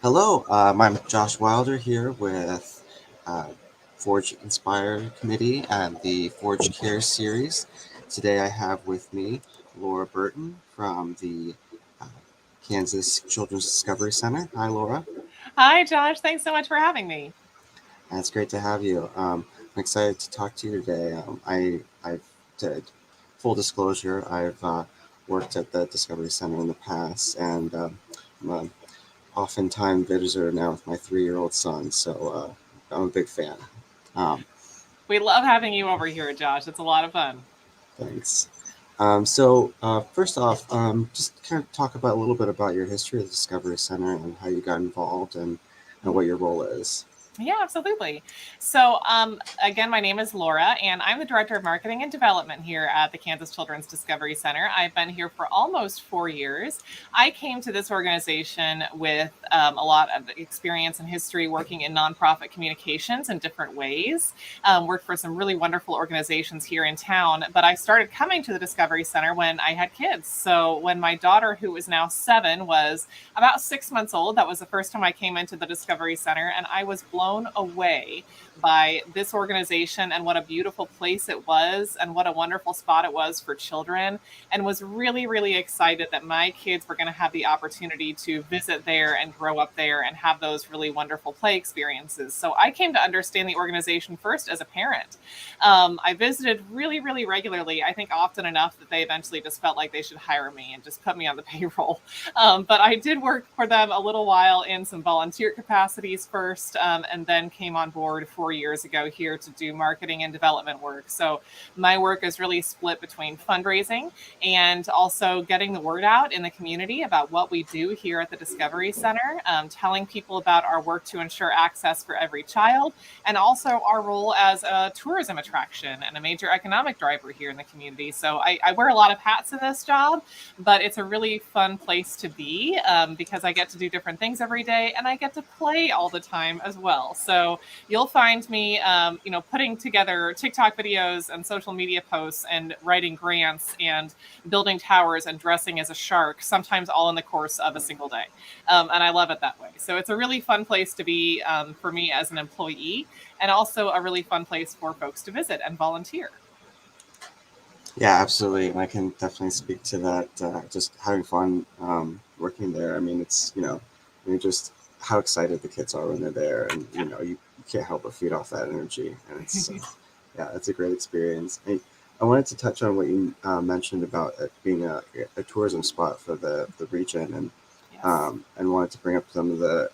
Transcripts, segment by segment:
Hello, I'm Josh Wilder here with uh, Forge Inspire Committee and the Forge Care series. Today I have with me Laura Burton from the uh, Kansas Children's Discovery Center. Hi, Laura. Hi, Josh. Thanks so much for having me. It's great to have you. I'm excited to talk to you today. I've did full disclosure. I've worked at the Discovery Center in the past, and I'm a oftentimes visitor now with my 3-year-old son, so I'm a big fan. Um, We love having you over here, Josh. It's a lot of fun. Thanks. So first off, just kind of talk about a little bit about your history of the Discovery Center and how you got involved and what your role is. Yeah, absolutely. So, again, my name is Laura, and I'm the Director of Marketing and Development here at the Kansas Children's Discovery Center. I've been here for almost 4 years. I came to this organization with a lot of experience and history working in nonprofit communications in different ways. Worked for some really wonderful organizations here in town, but I started coming to the Discovery Center when I had kids. So, when my daughter, who is now 7, was about 6 months old, that was the first time I came into the Discovery Center, and I was blown away by this organization and what a beautiful place it was and what a wonderful spot it was for children, and was really, really excited that my kids were going to have the opportunity to visit there and grow up there and have those really wonderful play experiences. So I came to understand the organization first as a parent. I visited really, really regularly, I think often enough that they eventually just felt like they should hire me and just put me on the payroll. But I did work for them a little while in some volunteer capacities first, and then came on board 4 years ago here to do marketing and development work. So my work is really split between fundraising and also getting the word out in the community about what we do here at the Discovery Center, telling people about our work to ensure access for every child, and also our role as a tourism attraction and a major economic driver here in the community. So I wear a lot of hats in this job, but it's a really fun place to be, because I get to do different things every day and I get to play all the time as well. So you'll find me, putting together TikTok videos and social media posts and writing grants and building towers and dressing as a shark, sometimes all in the course of a single day. And I love it that way. So it's a really fun place to be, for me as an employee, and also a really fun place for folks to visit and volunteer. Yeah, absolutely. And I can definitely speak to that. Just having fun working there. I mean, you're just how excited the kids are when they're there, and you can't help but feed off that energy. And yeah, it's a great experience. I wanted to touch on what you mentioned about it being a tourism spot for the region, Yes. and wanted to bring up some of the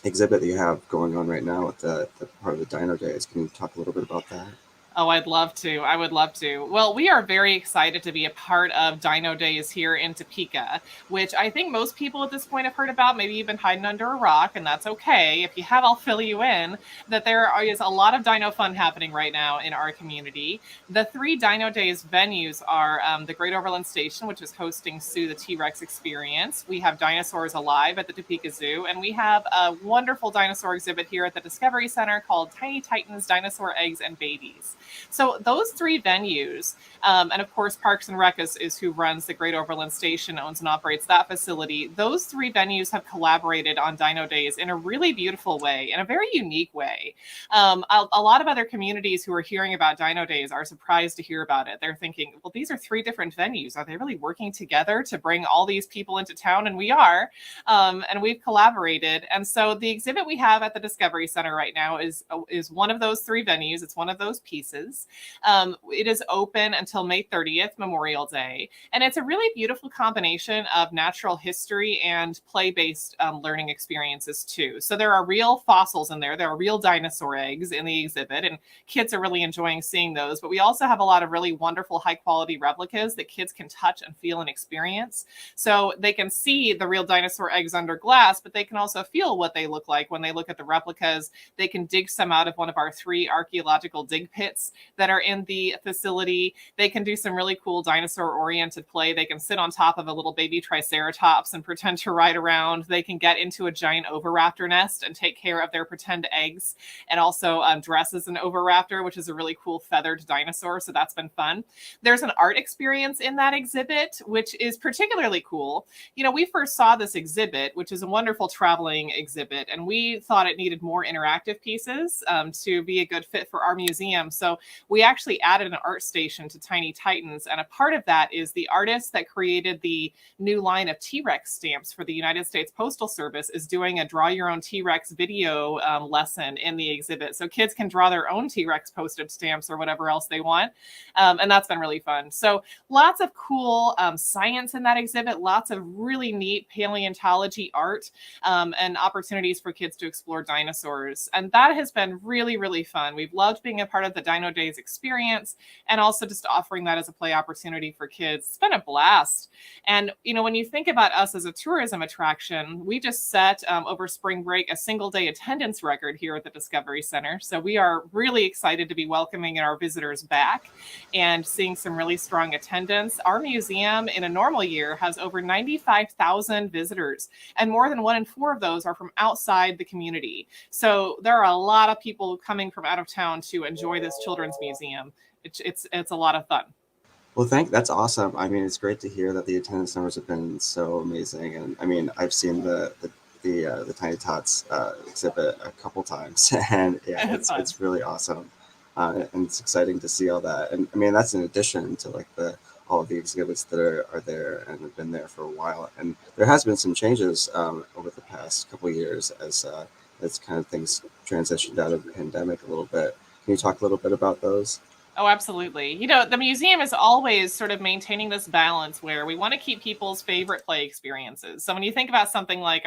exhibit that you have going on right now with the part of the Dino Days. Can you talk a little bit about that? Oh, I'd love to. I would love to. Well, we are very excited to be a part of Dino Days here in Topeka, which I think most people at this point have heard about. Maybe you've been hiding under a rock, and that's okay. If you have, I'll fill you in that there is a lot of dino fun happening right now in our community. The three Dino Days venues are the Great Overland Station, which is hosting Sue the T-Rex experience. We have Dinosaurs Alive at the Topeka Zoo, and we have a wonderful dinosaur exhibit here at the Discovery Center called Tiny Titans, Dinosaur Eggs, and Babies. So those three venues, and of course Parks and Rec is who runs the Great Overland Station, owns and operates that facility. Those three venues have collaborated on Dino Days in a really beautiful way, in a very unique way. A lot of other communities who are hearing about Dino Days are surprised to hear about it. They're thinking, well, these are three different venues. Are they really working together to bring all these people into town? And we are, and we've collaborated. And so the exhibit we have at the Discovery Center right now is one of those three venues. It's one of those pieces. It is open until May 30th, Memorial Day, and it's a really beautiful combination of natural history and play-based learning experiences too. So there are real fossils in there. There are real dinosaur eggs in the exhibit, and kids are really enjoying seeing those. But we also have a lot of really wonderful, high-quality replicas that kids can touch and feel and experience. So they can see the real dinosaur eggs under glass, but they can also feel what they look like when they look at the replicas. They can dig some out of one of our 3 archaeological dig pits exhibits that are in the facility. They can do some really cool dinosaur-oriented play. They can sit on top of a little baby triceratops and pretend to ride around. They can get into a giant oviraptor nest and take care of their pretend eggs, and also dress as an oviraptor, which is a really cool feathered dinosaur. So that's been fun. There's an art experience in that exhibit, which is particularly cool. You know, we first saw this exhibit, which is a wonderful traveling exhibit, and we thought it needed more interactive pieces to be a good fit for our museum. So we actually added an art station to Tiny Titans, and a part of that is the artist that created the new line of T-Rex stamps for the United States Postal Service is doing a draw your own T-Rex video lesson in the exhibit. So kids can draw their own T-Rex postage stamps or whatever else they want. And that's been really fun. So lots of cool science in that exhibit, lots of really neat paleontology art, and opportunities for kids to explore dinosaurs. And that has been really, really fun. We've loved being a part of the Dino Days experience, and also just offering that as a play opportunity for kids. It's been a blast. And, you know, when you think about us as a tourism attraction, we just set over spring break a single day attendance record here at the Discovery Center. So we are really excited to be welcoming our visitors back and seeing some really strong attendance. Our museum in a normal year has over 95,000 visitors, and more than 1 in 4 of those are from outside the community. So there are a lot of people coming from out of town to enjoy this children's museum. It's a lot of fun. Well, that's awesome. I mean, it's great to hear that the attendance numbers have been so amazing. And I mean, I've seen the Tiny Tots exhibit a couple times, and yeah, it's really awesome. And it's exciting to see all that. And I mean, that's in addition to like all of the exhibits that are there and have been there for a while. And there has been some changes over the past couple of years as kind of things transitioned out of the pandemic a little bit. Can you talk a little bit about those? Oh, absolutely. You know, the museum is always sort of maintaining this balance where we want to keep people's favorite play experiences. So when you think about something like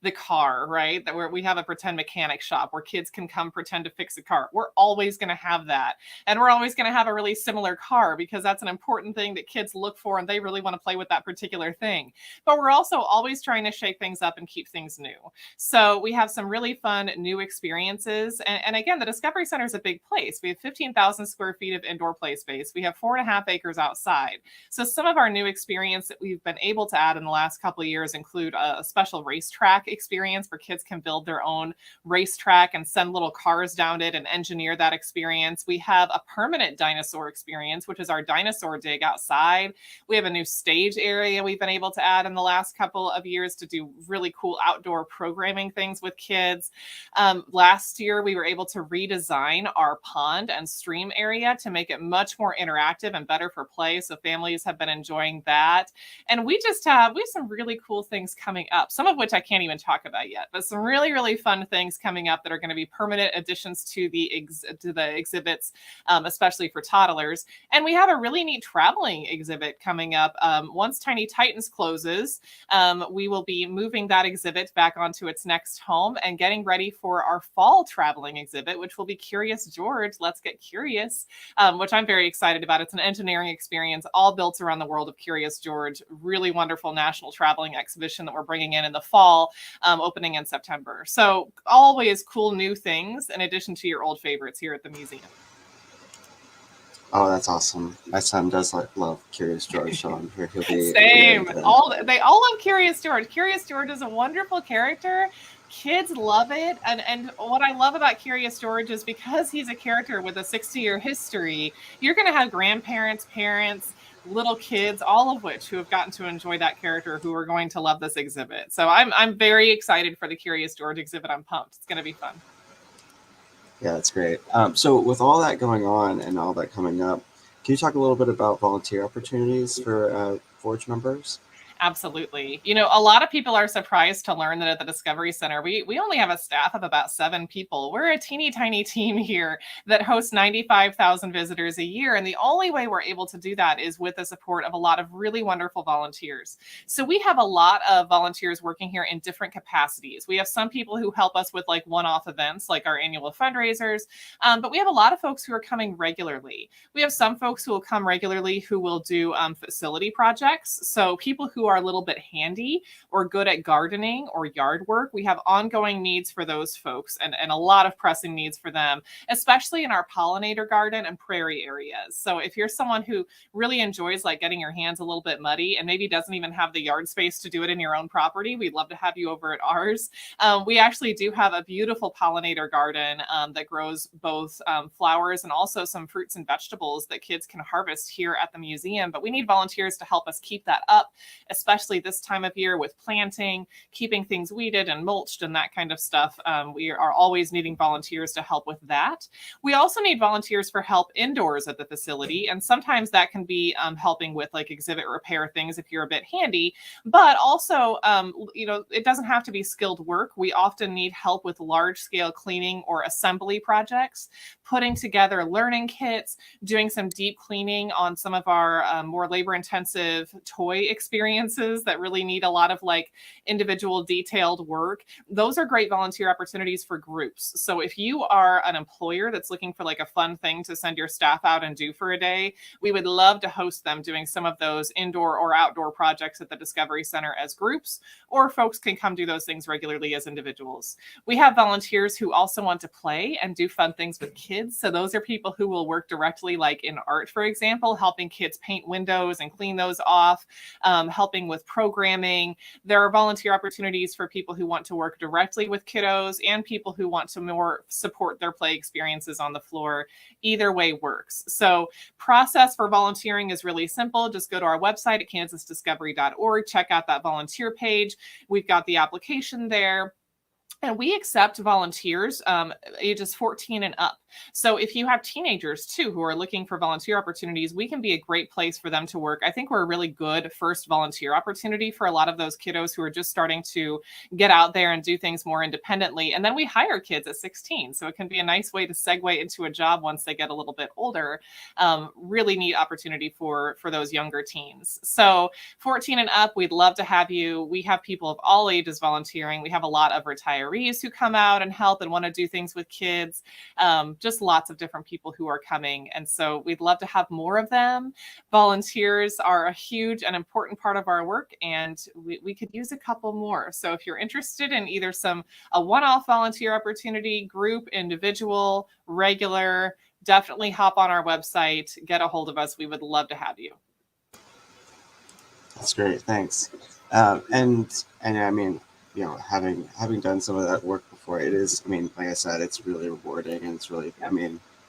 the car, right, that where we have a pretend mechanic shop where kids can come pretend to fix a car, we're always going to have that. And we're always going to have a really similar car because that's an important thing that kids look for and they really want to play with that particular thing. But we're also always trying to shake things up and keep things new. So we have some really fun new experiences. And again, the Discovery Center is a big place. We have 15,000 square feet of indoor play space. We have 4.5 acres outside. So some of our new experience that we've been able to add in the last couple of years include a special racetrack experience where kids can build their own racetrack and send little cars down it and engineer that experience. We have a permanent dinosaur experience, which is our dinosaur dig outside. We have a new stage area we've been able to add in the last couple of years to do really cool outdoor programming things with kids. Last year, we were able to redesign our pond and stream area to make it much more interactive and better for play. So families have been enjoying that. And we have some really cool things coming up, some of which I can't even talk about yet, but some really, really fun things coming up that are going to be permanent additions to the exhibits, especially for toddlers. And we have a really neat traveling exhibit coming up. Once Tiny Titans closes, we will be moving that exhibit back onto its next home and getting ready for our fall traveling exhibit, which will be Curious George, Let's Get Curious, which I'm very excited about. It's an engineering experience all built around the world of Curious George. Really wonderful national traveling exhibition that we're bringing in the fall, opening in September. So always cool new things in addition to your old favorites here at the museum. Oh, that's awesome. My son does love Curious George, so I'm here he'll be. Same. They all love Curious George. Curious George is a wonderful character. Kids love it. And what I love about Curious George is because he's a character with a 60-year history, you're going to have grandparents, parents, little kids, all of which who have gotten to enjoy that character who are going to love this exhibit. So I'm very excited for the Curious George exhibit. I'm pumped. It's going to be fun. Yeah, that's great. So with all that going on and all that coming up, can you talk a little bit about volunteer opportunities for Forge members? Absolutely. You know, a lot of people are surprised to learn that at the Discovery Center, we only have a staff of about 7 people. We're a teeny tiny team here that hosts 95,000 visitors a year. And the only way we're able to do that is with the support of a lot of really wonderful volunteers. So we have a lot of volunteers working here in different capacities. We have some people who help us with like one-off events, like our annual fundraisers. But we have a lot of folks who are coming regularly. We have some folks who will come regularly who will do facility projects. So people who are a little bit handy or good at gardening or yard work, we have ongoing needs for those folks and a lot of pressing needs for them, especially in our pollinator garden and prairie areas. So if you're someone who really enjoys like getting your hands a little bit muddy and maybe doesn't even have the yard space to do it in your own property, we'd love to have you over at ours. We actually do have a beautiful pollinator garden that grows both flowers and also some fruits and vegetables that kids can harvest here at the museum. But we need volunteers to help us keep that up, especially this time of year with planting, keeping things weeded and mulched and that kind of stuff. We are always needing volunteers to help with that. We also need volunteers for help indoors at the facility. And sometimes that can be helping with like exhibit repair things if you're a bit handy, but also, it doesn't have to be skilled work. We often need help with large scale cleaning or assembly projects, putting together learning kits, doing some deep cleaning on some of our more labor intensive toy experiences that really need a lot of like individual detailed work. Those are great volunteer opportunities for groups. So if you are an employer that's looking for like a fun thing to send your staff out and do for a day, we would love to host them doing some of those indoor or outdoor projects at the Discovery Center as groups, or folks can come do those things regularly as individuals. We have volunteers who also want to play and do fun things with kids. So those are people who will work directly, like in art, for example, helping kids paint windows and clean those off, helping with programming. There are volunteer opportunities for people who want to work directly with kiddos and people who want to more support their play experiences on the floor. Either way works. So process for volunteering is really simple. Just go to our website at kansasdiscovery.org, check out that volunteer page. We've got the application there. And we accept volunteers ages 14 and up. So if you have teenagers too who are looking for volunteer opportunities, we can be a great place for them to work. I think we're a really good first volunteer opportunity for a lot of those kiddos who are just starting to get out there and do things more independently. And then we hire kids at 16. So it can be a nice way to segue into a job once they get a little bit older. Really neat opportunity for those younger teens. So 14 and up, we'd love to have you. We have people of all ages volunteering. We have a lot of retirees who come out and help and want to do things with kids. Just lots of different people who are coming. And so we'd love to have more of them. Volunteers are a huge and important part of our work, and we could use a couple more. So if you're interested in either a one-off volunteer opportunity, group, individual, regular, definitely hop on our website, get a hold of us. We would love to have you. That's great. Thanks. And I mean, having done some of that work before, it is, I mean, like I said, it's really rewarding, and it's really,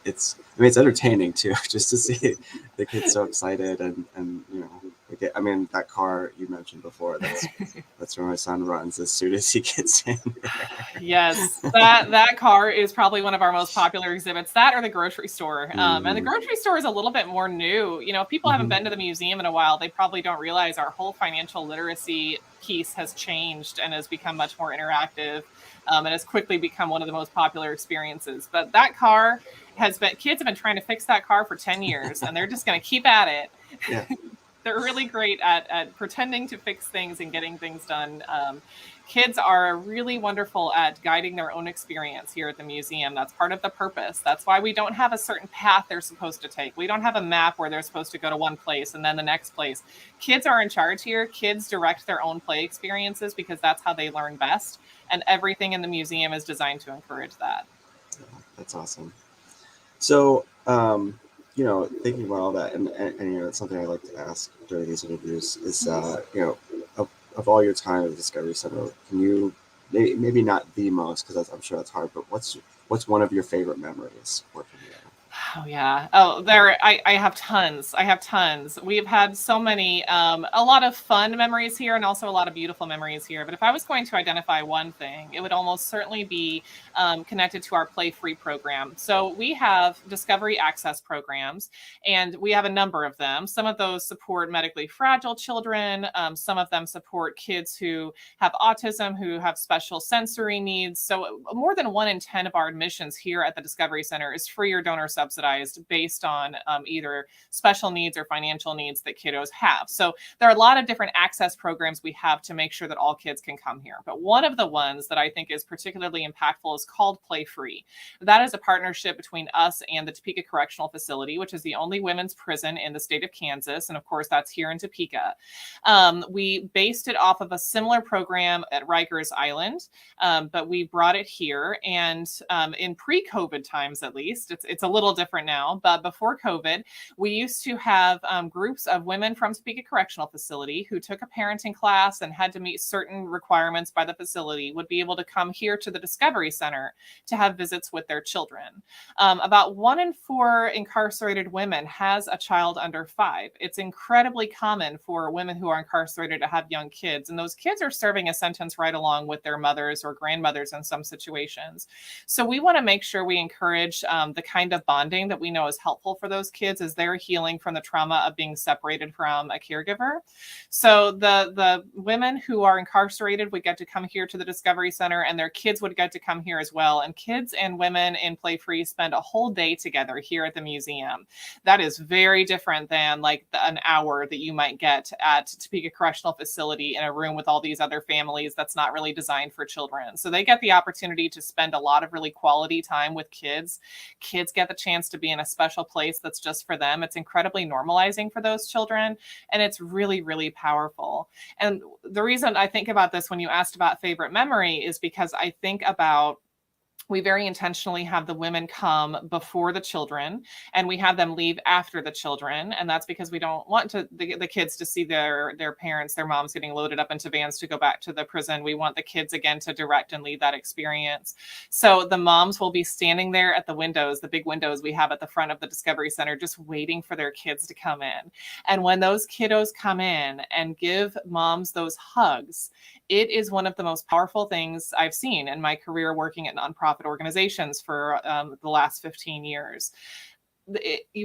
it's entertaining too, just to see the kids so excited and that car you mentioned before, that's where my son runs as soon as he gets in there. Yes, that car is probably one of our most popular exhibits, that or the grocery store. And the grocery store is a little bit more new. If people haven't been to the museum in a while, they probably don't realize our whole financial literacy piece has changed and has become much more interactive, and has quickly become one of the most popular experiences. But that car kids have been trying to fix that car for 10 years, and they're just going to keep at it. Yeah. They're really great at pretending to fix things and getting things done. Kids are really wonderful at guiding their own experience here at the museum. That's part of the purpose. That's why we don't have a certain path they're supposed to take. We don't have a map where they're supposed to go to one place and then the next place. Kids are in charge here. Kids direct their own play experiences because that's how they learn best. And everything in the museum is designed to encourage that. That's awesome. So, thinking about all that, and it's something I like to ask during these interviews is, of all your time at the Discovery Center, can you maybe not the most, because I'm sure that's hard, but what's one of your favorite memories working there? Oh yeah. Oh, I have tons. We've had so many, a lot of fun memories here and also a lot of beautiful memories here. But if I was going to identify one thing, it would almost certainly be connected to our Play Free program. So we have Discovery Access programs, and we have a number of them. Some of those support medically fragile children. Some of them support kids who have autism, who have special sensory needs. So more than 1 in 10 of our admissions here at the Discovery Center is free or donor subsidized subsidized based on either special needs or financial needs that kiddos have. So there are a lot of different access programs we have to make sure that all kids can come here. But one of the ones that I think is particularly impactful is called Play Free. That is a partnership between us and the Topeka Correctional Facility, which is the only women's prison in the state of Kansas. And of course, that's here in Topeka. We based it off of a similar program at Rikers Island, but we brought it here. And in pre-COVID times, at least, it's a little different now, but before COVID, we used to have groups of women from Topeka Correctional Facility who took a parenting class and had to meet certain requirements by the facility would be able to come here to the Discovery Center to have visits with their children. About 1 in 4 incarcerated women has a child under 5. It's incredibly common for women who are incarcerated to have young kids, and those kids are serving a sentence right along with their mothers or grandmothers in some situations. So we want to make sure we encourage the kind of bonding that we know is helpful for those kids as they're healing from the trauma of being separated from a caregiver. So the women who are incarcerated would get to come here to the Discovery Center, and their kids would get to come here as well. And kids and women in Play Free spend a whole day together here at the museum. That is very different than like an hour that you might get at Topeka Correctional Facility in a room with all these other families that's not really designed for children. So they get the opportunity to spend a lot of really quality time with kids. Kids get the chance to be in a special place that's just for them. It's incredibly normalizing for those children, and it's really, really powerful. And the reason I think about this when you asked about favorite memory is because I think about we very intentionally have the women come before the children, and we have them leave after the children. And that's because we don't want the kids to see their parents, their moms getting loaded up into vans to go back to the prison. We want the kids, again, to direct and lead that experience. So the moms will be standing there at the windows, the big windows we have at the front of the Discovery Center, just waiting for their kids to come in. And when those kiddos come in and give moms those hugs, it is one of the most powerful things I've seen in my career working at nonprofit organizations for the last 15 years.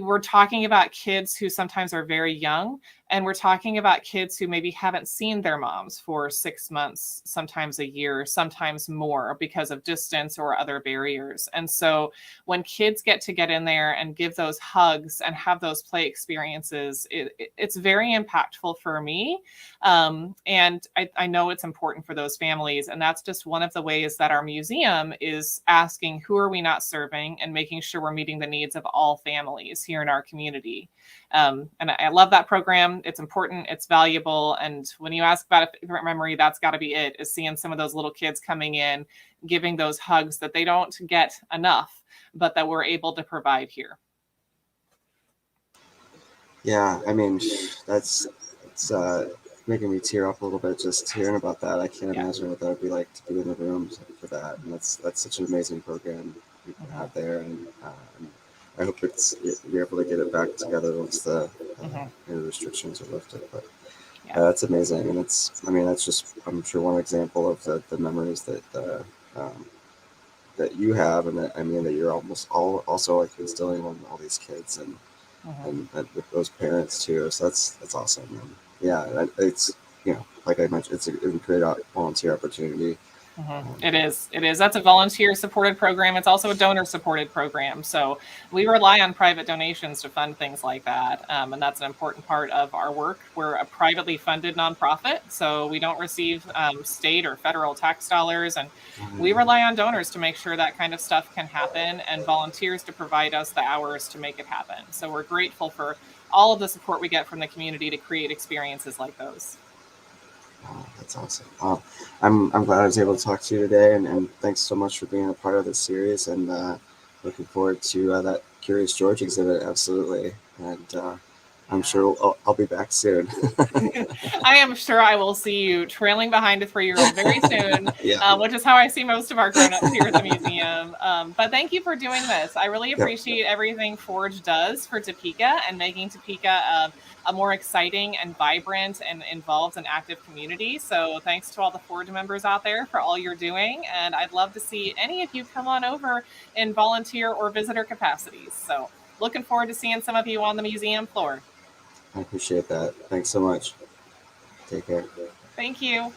We're talking about kids who sometimes are very young, and we're talking about kids who maybe haven't seen their moms for 6 months, sometimes a year, sometimes more because of distance or other barriers. And so when kids get in there and give those hugs and have those play experiences, it's very impactful for me. And I know it's important for those families. And that's just one of the ways that our museum is asking, who are we not serving, and making sure we're meeting the needs of all families here in our community. And I love that program. It's important, it's valuable. And when you ask about a favorite memory, that's got to be it, is seeing some of those little kids coming in, giving those hugs that they don't get enough, but that we're able to provide here. Yeah, I mean, it's making me tear up a little bit just hearing about that. I can't imagine what that would be like to be in the room for that. And that's such an amazing program you have there. And I hope you're able to get it back together once the restrictions are lifted. But that's amazing, and that's just, I'm sure, one example of the memories that you have, and that you're also like instilling on all these kids and with those parents too. So that's awesome. And it's like I mentioned, it's a great volunteer opportunity. It is. That's a volunteer supported program. It's also a donor supported program. So we rely on private donations to fund things like that. And that's an important part of our work. We're a privately funded nonprofit, so we don't receive state or federal tax dollars. And we rely on donors to make sure that kind of stuff can happen, and volunteers to provide us the hours to make it happen. So we're grateful for all of the support we get from the community to create experiences like those. Oh, that's awesome. I'm glad I was able to talk to you today, and thanks so much for being a part of this series, and looking forward to that Curious George exhibit. Absolutely. And I'm sure I'll be back soon. I am sure I will see you trailing behind a 3-year-old very soon, which is how I see most of our grown-ups here at the museum. But thank you for doing this. I really appreciate everything Forge does for Topeka and making Topeka a more exciting and vibrant and involved and active community. So thanks to all the Forge members out there for all you're doing. And I'd love to see any of you come on over in volunteer or visitor capacities. So looking forward to seeing some of you on the museum floor. I appreciate that. Thanks so much. Take care. Thank you.